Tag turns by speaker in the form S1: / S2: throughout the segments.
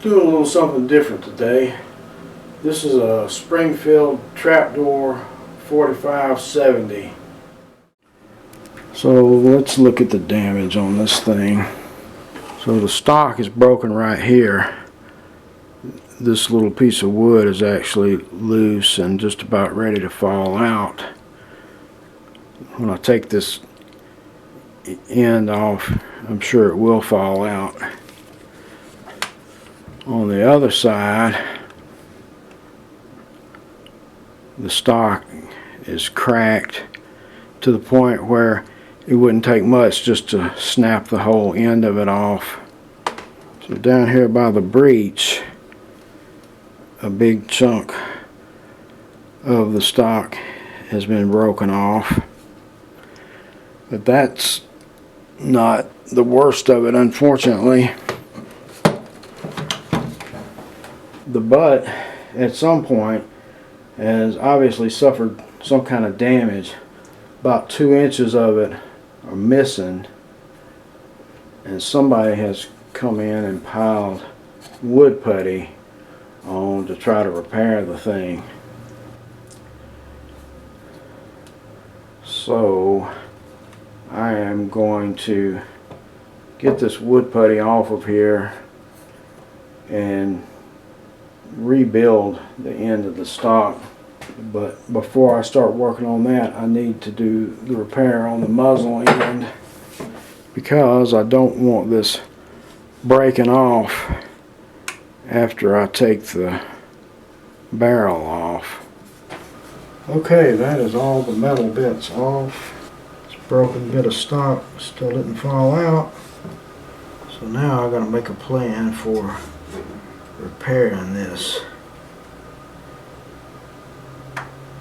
S1: Doing a little something different today. This is a Springfield Trapdoor 4570. So let's look at the damage on this thing. So the stock is broken right here. This little piece of wood is actually loose and just about ready to fall out. When I take this end off, I'm sure it will fall out. On the other side, the stock is cracked to the point where it wouldn't take much just to snap the whole end of it off. So down here by the breech, a big chunk of the stock has been broken off. But that's not the worst of it, unfortunately. The butt at some point has obviously suffered some kind of damage. About 2 inches of it are missing, and somebody has come in and piled wood putty on to try to repair the thing. So I am going to get this wood putty off of here and rebuild the end of the stock. But before I start working on that, I need to do the repair on the muzzle end, because I don't want this breaking off after I take the barrel off. Okay, that is all the metal bits off. This broken bit of stock still didn't fall out. So now I gotta make a plan for repairing this.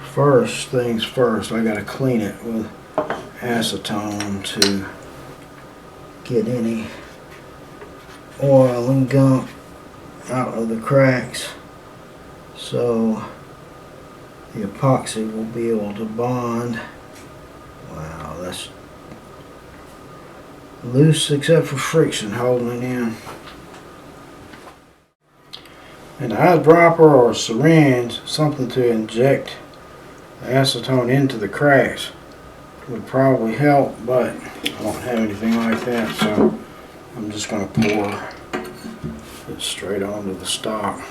S1: First things first, I gotta clean it with acetone to get any oil and gunk out of the cracks, so the epoxy will be able to bond. Wow, that's loose except for friction holding it in. And an eyedropper or a syringe, something to inject acetone into the cracks, would probably help, but I don't have anything like that, so I'm just going to pour it straight onto the stock.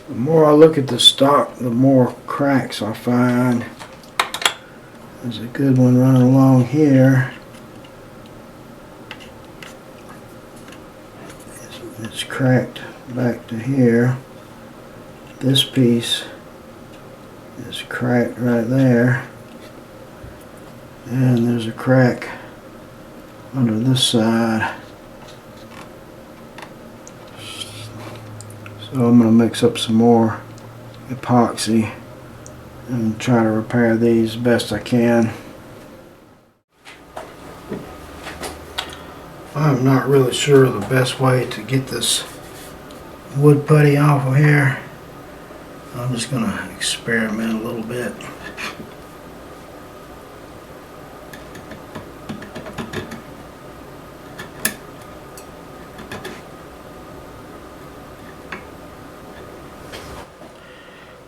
S1: The more I look at the stock, the more cracks I find. There's a good one running along here. It's cracked back to here. This piece is cracked right there. And there's a crack under this side. So I'm going to mix up some more epoxy and try to repair these best I can. I'm not really sure the best way to get this wood putty off of here. I'm just going to experiment a little bit.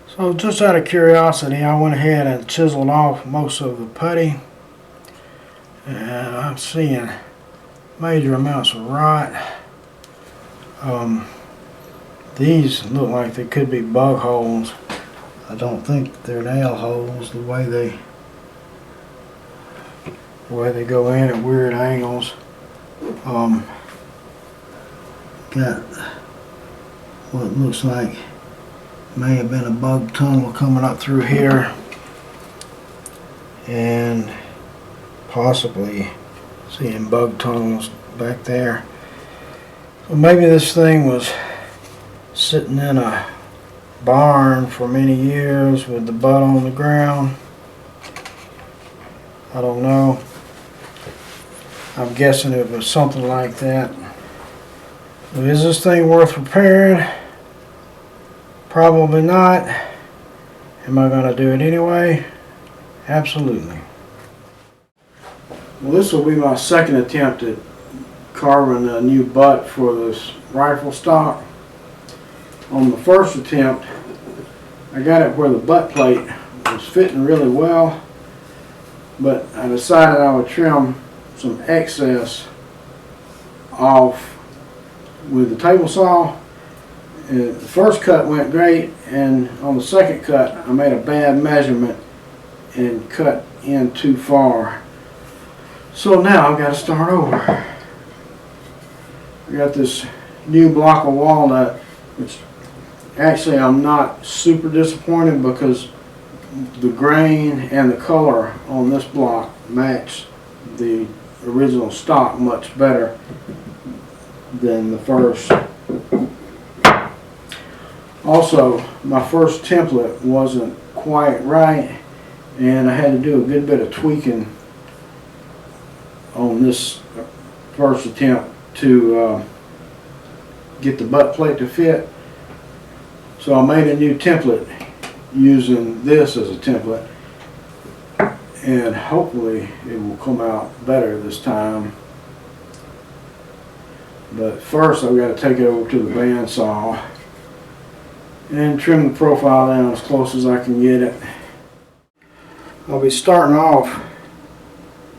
S1: So just out of curiosity, I went ahead and chiseled off most of the putty, and I'm seeing major amounts of rot. These look like they could be bug holes. I don't think they're nail holes the way they go in at weird angles. Got what looks like May have been a bug tunnel coming up through here, and possibly seeing bug tunnels back there. So maybe this thing was sitting in a barn for many years with the butt on the ground. I don't know. I'm guessing it was something like that. So is this thing worth repairing? Probably not. Am I going to do it anyway? Absolutely. Well, this will be my second attempt at carving a new butt for this rifle stock. On the first attempt, I got it where the butt plate was fitting really well, but I decided I would trim some excess off with the table saw. The first cut went great, and on the second cut I made a bad measurement and cut in too far. So now I've got to start over. I got this new block of walnut, which actually I'm not super disappointed because the grain and the color on this block match the original stock much better than the first. Also, my first template wasn't quite right, and I had to do a good bit of tweaking on this first attempt to get the butt plate to fit. So I made a new template using this as a template, and hopefully it will come out better this time. But first I've got to take it over to the bandsaw and trim the profile down as close as I can get it. I'll be starting off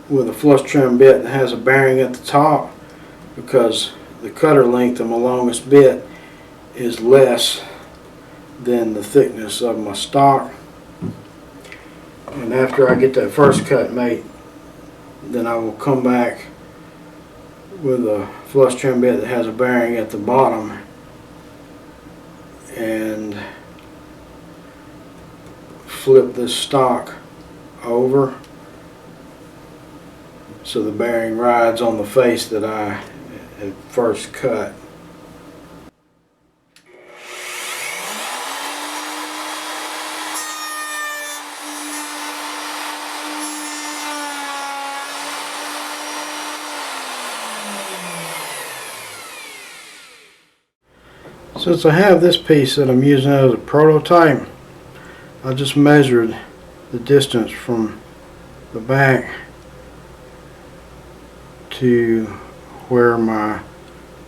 S1: with a flush trim bit that has a bearing at the top, because the cutter length of my longest bit is less than the thickness of my stock. And after I get that first cut made, then I will come back with a flush trim bit that has a bearing at the bottom and flip this stock over so the bearing rides on the face that I had first cut. Since I have this piece that I'm using as a prototype, I just measured the distance from the back to where my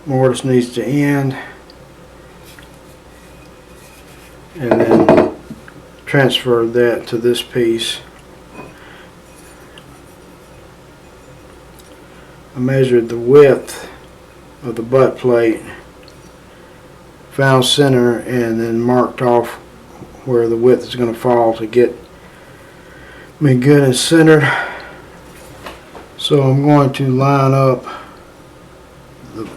S1: mortise needs to end, and then transferred that to this piece. I measured the width of the butt plate, found center, and then marked off where the width is going to fall to get me good and centered. So I'm going to line up the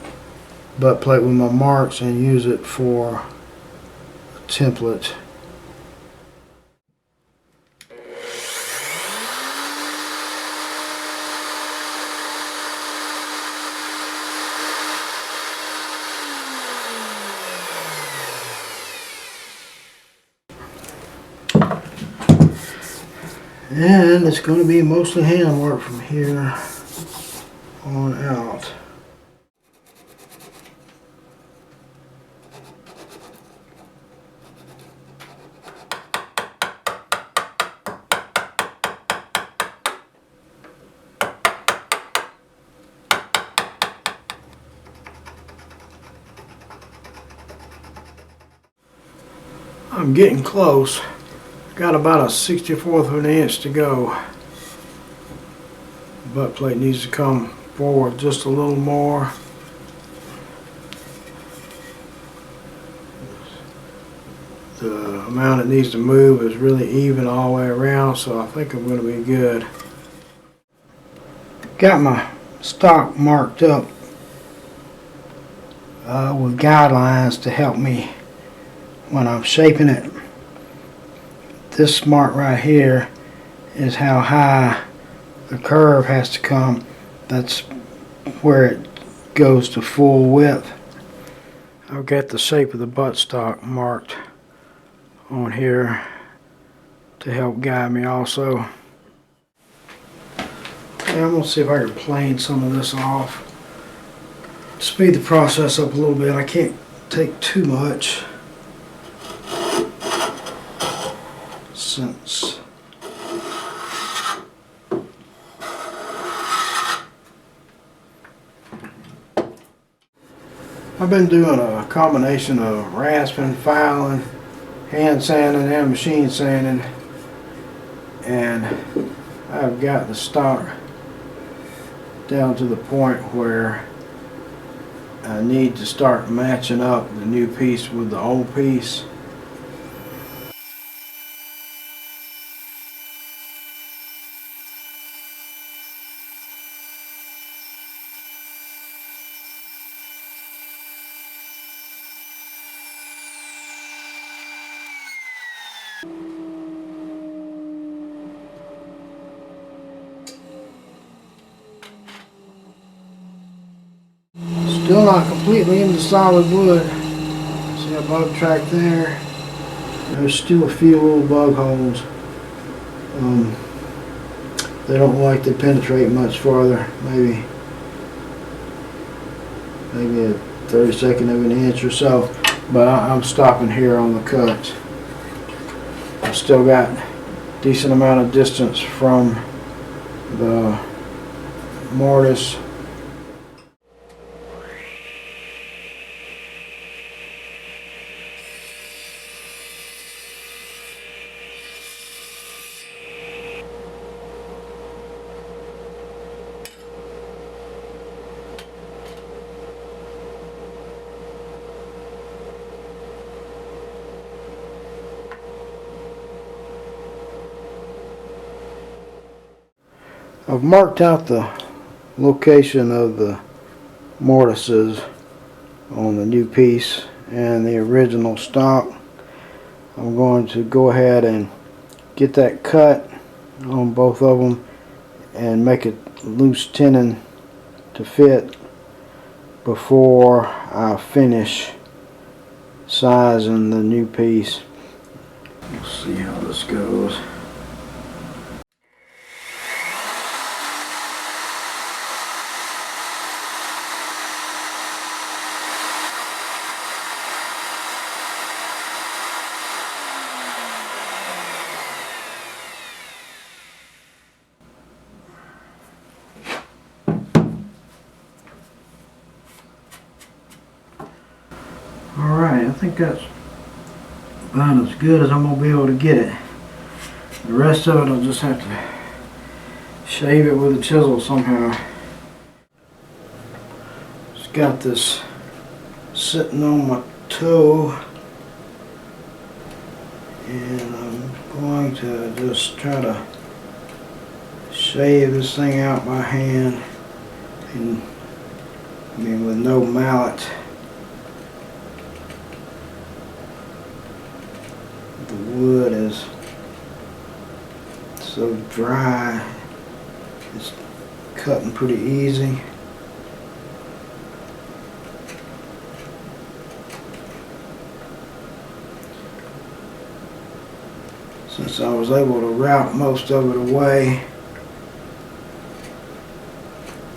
S1: butt plate with my marks and use it for a template. And it's going to be mostly hand work from here on out. I'm getting close. Got about a 64th of an inch to go. The butt plate needs to come forward just a little more. The amount it needs to move is really even all the way around, so I think I'm going to be good. Got my stock marked up with guidelines to help me when I'm shaping it, this mark right here is how high the curve has to come. That's where it goes to full width. I've got the shape of the buttstock marked on here to help guide me also. And I'm going to see if I can plane some of this off. Speed the process up a little bit. I can't take too much since I've been doing a combination of rasping, filing, hand sanding and machine sanding, and I've got the stock down to the point where I need to start matching up the new piece with the old piece. Still not completely into solid wood. See a bug track there? There's still a few little bug holes. They don't look like they penetrate much farther. Maybe a 32nd of an inch or so. But I'm stopping here on the cut. I've still got a decent amount of distance from the mortise. I've marked out the location of the mortises on the new piece and the original stock. I'm going to go ahead and get that cut on both of them and make a loose tenon to fit before I finish sizing the new piece. We'll see how this goes. Alright, I think that's about as good as I'm going to be able to get it. The rest of it I'll just have to shave it with a chisel somehow. Just got this sitting on my toe and I'm going to just try to shave this thing out by hand, and with no mallet. The wood is so dry, it's cutting pretty easy. Since I was able to route most of it away,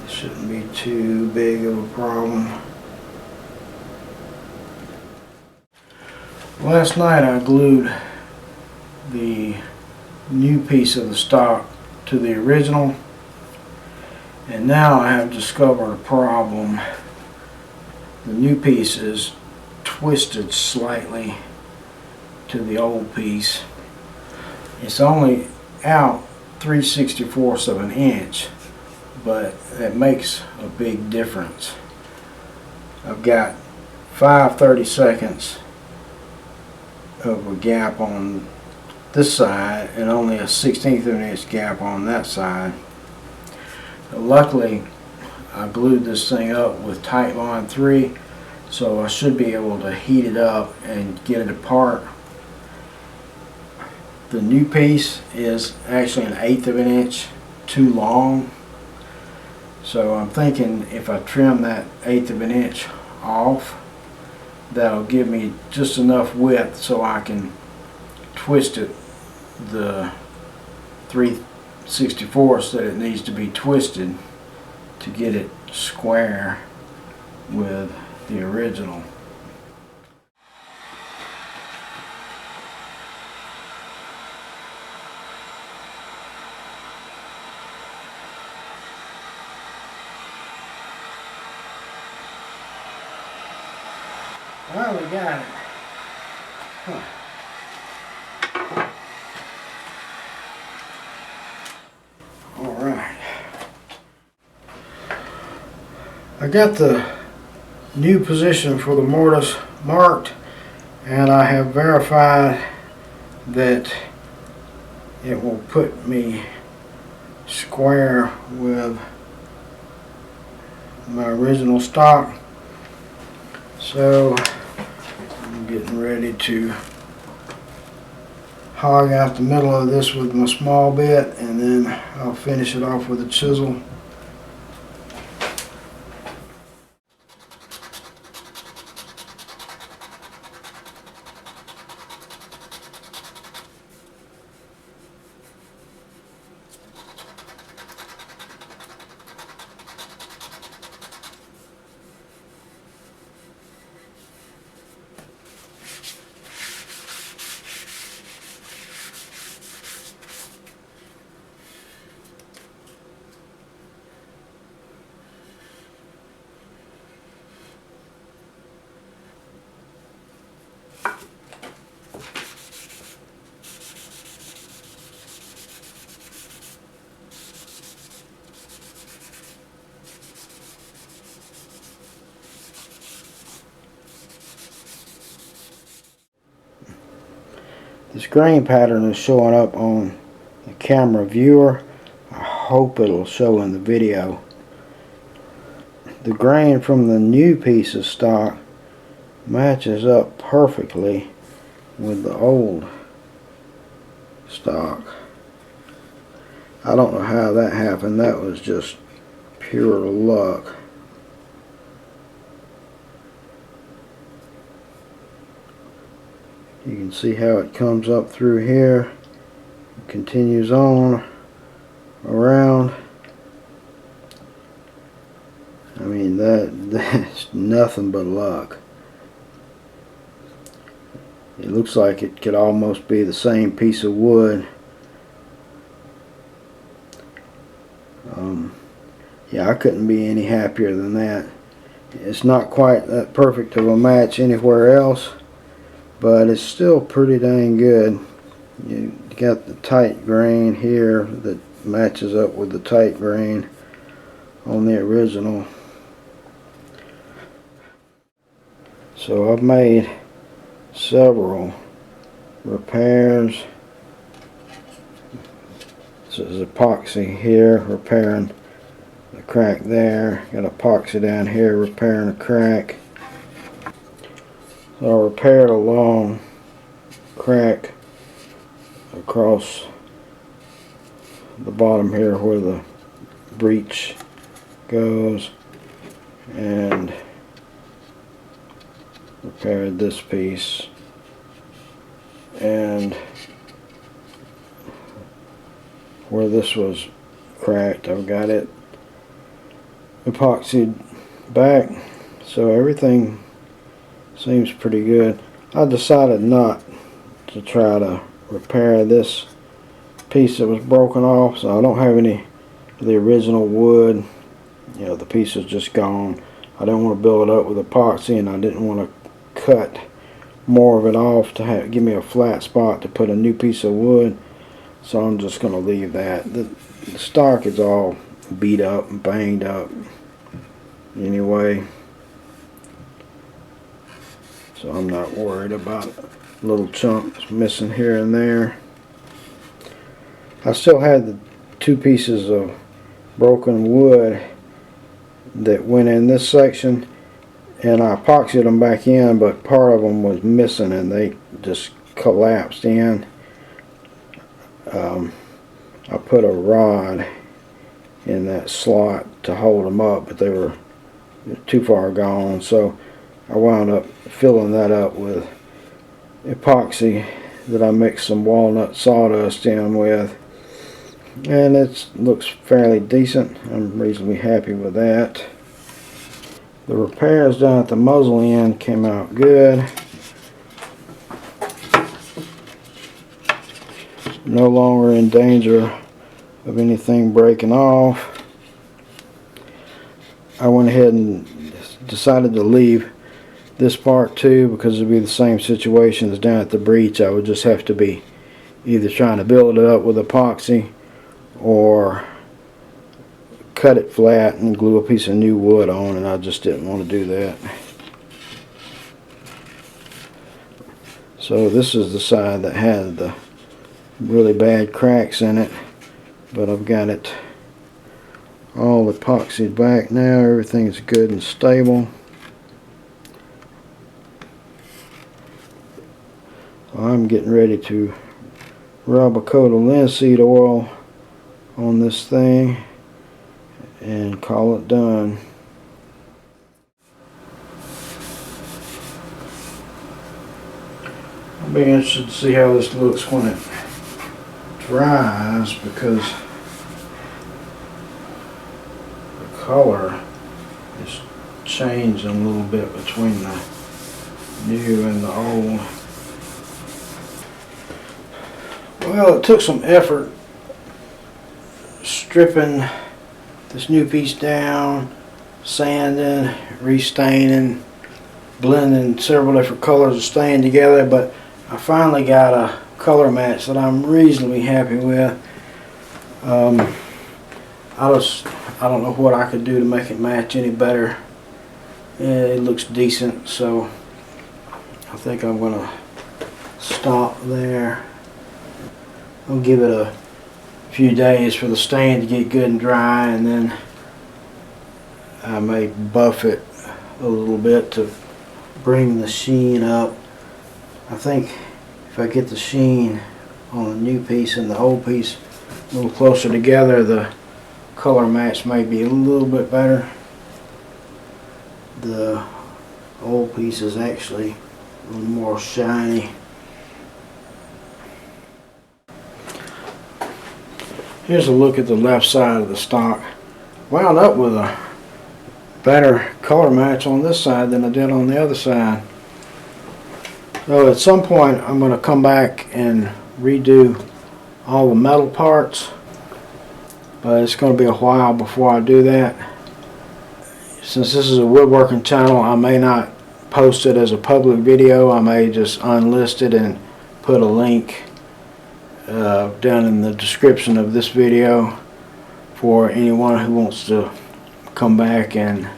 S1: it shouldn't be too big of a problem. Last night I glued the new piece of the stock to the original, and now I have discovered a problem. The new piece is twisted slightly to the old piece. It's only out 3/64 of an inch, but that makes a big difference. I've got 5/32 of a gap on this side and only a 1/16 of an inch gap on that side. Luckily I glued this thing up with Tightline 3 so I should be able to heat it up and get it apart. The new piece is actually 1/8 of an inch too long, so I'm thinking if I trim that 1/8 of an inch off, that'll give me just enough width so I can twist it the 3/64 that it needs to be twisted to get it square with the original. Well, we got it. Huh. All right. I got the new position for the mortise marked, and I have verified that it will put me square with my original stock. So I'm getting ready to hog out the middle of this with my small bit, and then I'll finish it off with a chisel. This grain pattern is showing up on the camera viewer. I hope it'll show in the video. The grain from the new piece of stock matches up perfectly with the old stock. I don't know how that happened. That was just pure luck. You can see how it comes up through here, continues on around. I mean, that's nothing but luck. It looks like it could almost be the same piece of wood. Yeah, I couldn't be any happier than that. It's not quite that perfect of a match anywhere else, but it's still pretty dang good. You got the tight grain here that matches up with the tight grain on the original. So I've made several repairs. This is epoxy here, repairing the crack there. Got epoxy down here, repairing a crack. So I repaired a long crack across the bottom here where the breech goes, and repaired this piece, and where this was cracked I've got it epoxied back, so everything seems pretty good. I decided not to try to repair this piece that was broken off, so I don't have any of the original wood. You know, the piece is just gone. I didn't want to build it up with epoxy, and I didn't want to cut more of it off to give me a flat spot to put a new piece of wood, so I'm just going to leave that. The stock is all beat up and banged up anyway, so I'm not worried about little chunks missing here and there. I still had the two pieces of broken wood that went in this section, and I epoxied them back in, but part of them was missing and they just collapsed in. I put a rod in that slot to hold them up, but they were too far gone, so I wound up filling that up with epoxy that I mixed some walnut sawdust in with, and it looks fairly decent. I'm reasonably happy with that. The repairs down at the muzzle end came out good. No longer in danger of anything breaking off. I went ahead and decided to leave this part too, because it'd be the same situation as down at the breech. I would just have to be either trying to build it up with epoxy or cut it flat and glue a piece of new wood on, and I just didn't want to do that. So this is the side that had the really bad cracks in it, but I've got it all epoxied back now. Everything's good and stable. I'm getting ready to rub a coat of linseed oil on this thing and call it done. I'll be interested to see how this looks when it dries, because the color is changing a little bit between the new and the old. Well, it took some effort stripping this new piece down, sanding, restaining, blending several different colors of stain together, but I finally got a color match that I'm reasonably happy with. I don't know what I could do to make it match any better. It looks decent, so I think I'm gonna stop there. I'll give it a few days for the stain to get good and dry, and then I may buff it a little bit to bring the sheen up. I think if I get the sheen on the new piece and the old piece a little closer together, the color match may be a little bit better. The old piece is actually a little more shiny. Here's a look at the left side of the stock. Wound up with a better color match on this side than I did on the other side. So at some point I'm going to come back and redo all the metal parts, but it's going to be a while before I do that. Since this is a woodworking channel, I may not post it as a public video. I may just unlist it and put a link down in the description of this video for anyone who wants to come back and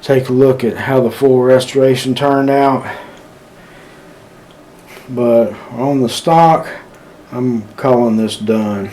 S1: take a look at how the full restoration turned out. But on the stock, I'm calling this done.